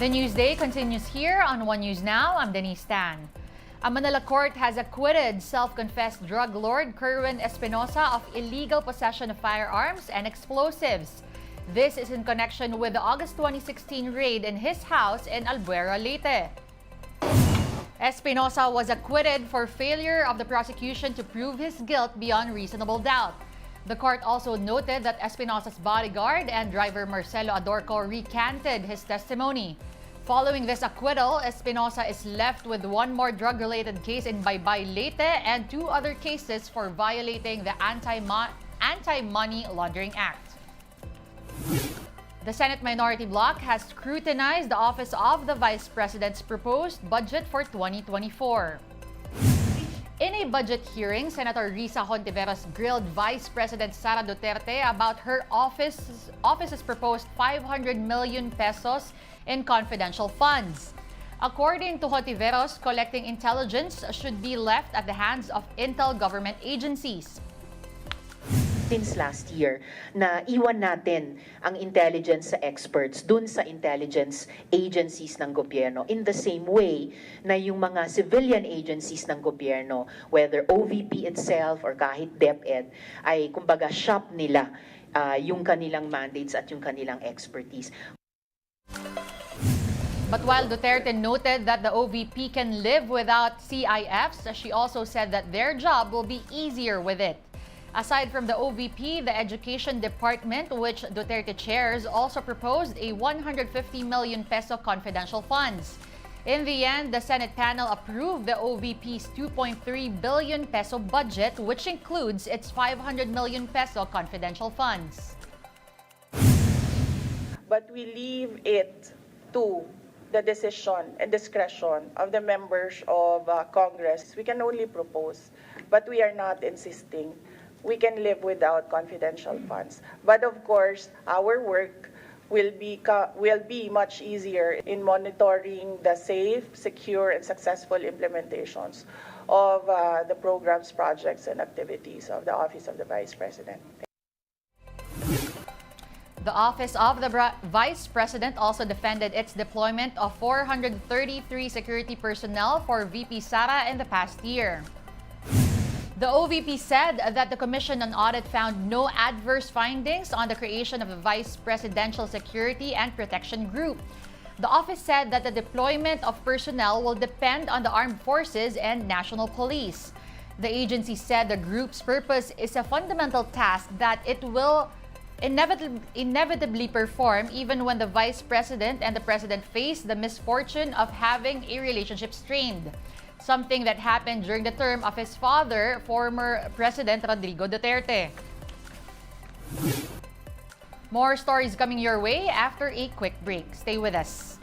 The Newsday continues here on One News Now. I'm Denise Tan. A Manila court has acquitted self-confessed drug lord Kerwin Espinosa of illegal possession of firearms and explosives. This is in connection with the August 2016 raid in his house in Albuera, Leyte. Espinosa was acquitted for failure of the prosecution to prove his guilt beyond reasonable doubt. The court also noted that Espinosa's bodyguard and driver Marcelo Adorco recanted his testimony. Following this acquittal, Espinosa is left with one more drug-related case in Baybay, Leyte and two other cases for violating the Anti-Money Laundering Act. The Senate Minority Bloc has scrutinized the Office of the Vice President's proposed budget for 2024. In a budget hearing, Senator Risa Hontiveros grilled Vice President Sara Duterte about her office's proposed 500 million pesos in confidential funds. According to Hontiveros, collecting intelligence should be left at the hands of intel government agencies. Since last year, na iwan natin ang intelligence sa experts dun sa intelligence agencies ng gobyerno. In the same way na yung mga civilian agencies ng gobyerno, whether OVP itself or kahit DepEd, ay kumbaga shop nila yung kanilang mandates at yung kanilang expertise. But while Duterte noted that the OVP can live without CIFs, she also said that their job will be easier with it. Aside from the OVP, the Education Department, which Duterte chairs, also proposed a 150 million peso confidential funds. In the end, the Senate panel approved the OVP's 2.3 billion peso budget, which includes its 500 million peso confidential funds. But we leave it to the decision and discretion of the members of Congress. We can only propose, but we are not insisting. We can live without confidential funds. But of course, our work will be much easier in monitoring the safe, secure, and successful implementations of the programs, projects, and activities of the Office of the Vice President. The Office of the Vice President also defended its deployment of 433 security personnel for VP Sara in the past year. The OVP said that the Commission on Audit found no adverse findings on the creation of the Vice Presidential Security and Protection Group. The office said that the deployment of personnel will depend on the armed forces and national police. The agency said the group's purpose is a fundamental task that it will inevitably perform even when the Vice President and the President face the misfortune of having a relationship strained. Something that happened during the term of his father, former President Rodrigo Duterte. More stories coming your way after a quick break. Stay with us.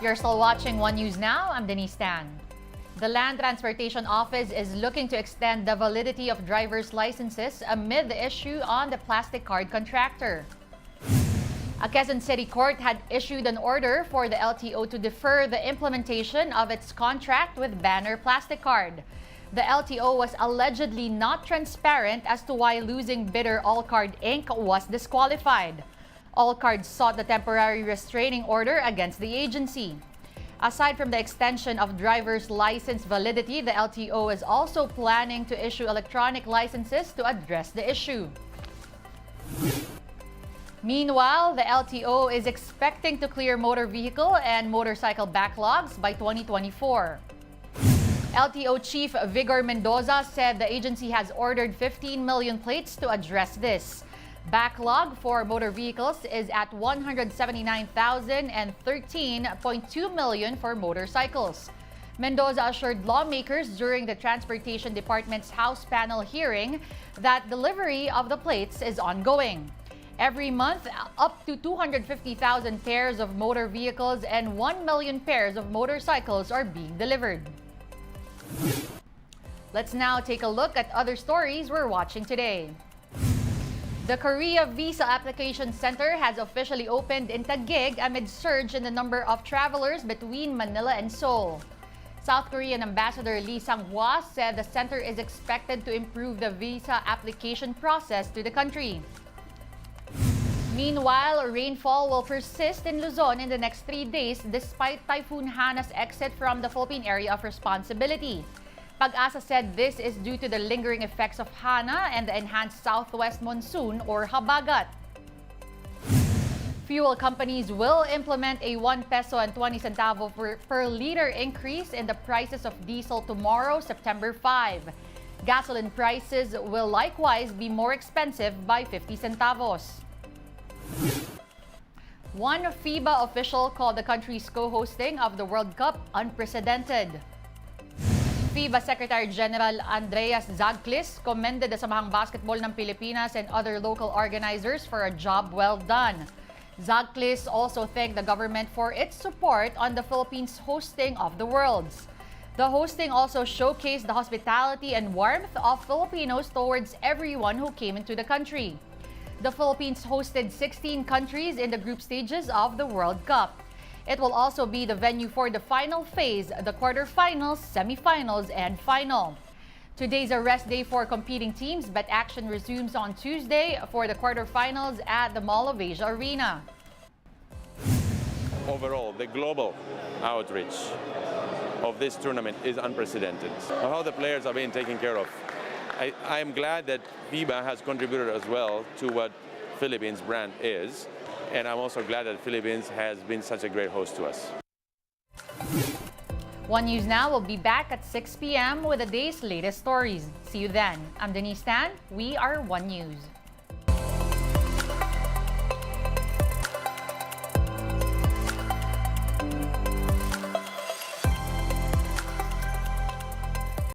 You're still watching One News Now. I'm Denise Tan. The Land Transportation Office is looking to extend the validity of driver's licenses amid the issue on the plastic card contractor. A Quezon City court had issued an order for the LTO to defer the implementation of its contract with Banner Plastic Card. The LTO was allegedly not transparent as to why losing bidder Allcard Inc. was disqualified. Allcard sought the temporary restraining order against the agency. Aside from the extension of driver's license validity, the LTO is also planning to issue electronic licenses to address the issue. Meanwhile, the LTO is expecting to clear motor vehicle and motorcycle backlogs by 2024. LTO Chief Vigor Mendoza said the agency has ordered 15 million plates to address this. Backlog for motor vehicles is at 179,000 and 13.2 million for motorcycles. Mendoza assured lawmakers during the Transportation Department's House panel hearing that delivery of the plates is ongoing. Every month, up to 250,000 pairs of motor vehicles and 1 million pairs of motorcycles are being delivered. Let's now take a look at other stories we're watching today. The Korea Visa Application Center has officially opened in Taguig amid surge in the number of travelers between Manila and Seoul. South Korean Ambassador Lee Sang-hwa said the center is expected to improve the visa application process to the country. Meanwhile, rainfall will persist in Luzon in the next 3 days despite Typhoon Hana's exit from the Philippine Area of Responsibility. Pag-asa said this is due to the lingering effects of Hana and the enhanced southwest monsoon or habagat. Fuel companies will implement a 1 peso and 20 centavo per liter increase in the prices of diesel tomorrow, September 5. Gasoline prices will likewise be more expensive by 50 centavos. One FIBA official called the country's co-hosting of the World Cup unprecedented. FIBA Secretary General Andreas Zagklis commended the Samahang Basketball ng Pilipinas and other local organizers for a job well done. Zagklis also thanked the government for its support on the Philippines' hosting of the Worlds. The hosting also showcased the hospitality and warmth of Filipinos towards everyone who came into the country. The Philippines hosted 16 countries in the group stages of the World Cup. It will also be the venue for the final phase, the quarterfinals, semifinals, and final. Today's a rest day for competing teams, but action resumes on Tuesday for the quarterfinals at the Mall of Asia Arena. Overall, the global outreach of this tournament is unprecedented. How the players are being taken care of. I am glad that FIBA has contributed as well to what Philippines brand is. And I'm also glad that Philippines has been such a great host to us. One News Now will be back at 6 p.m. with the day's latest stories. See you then. I'm Denise Tan. We are One News.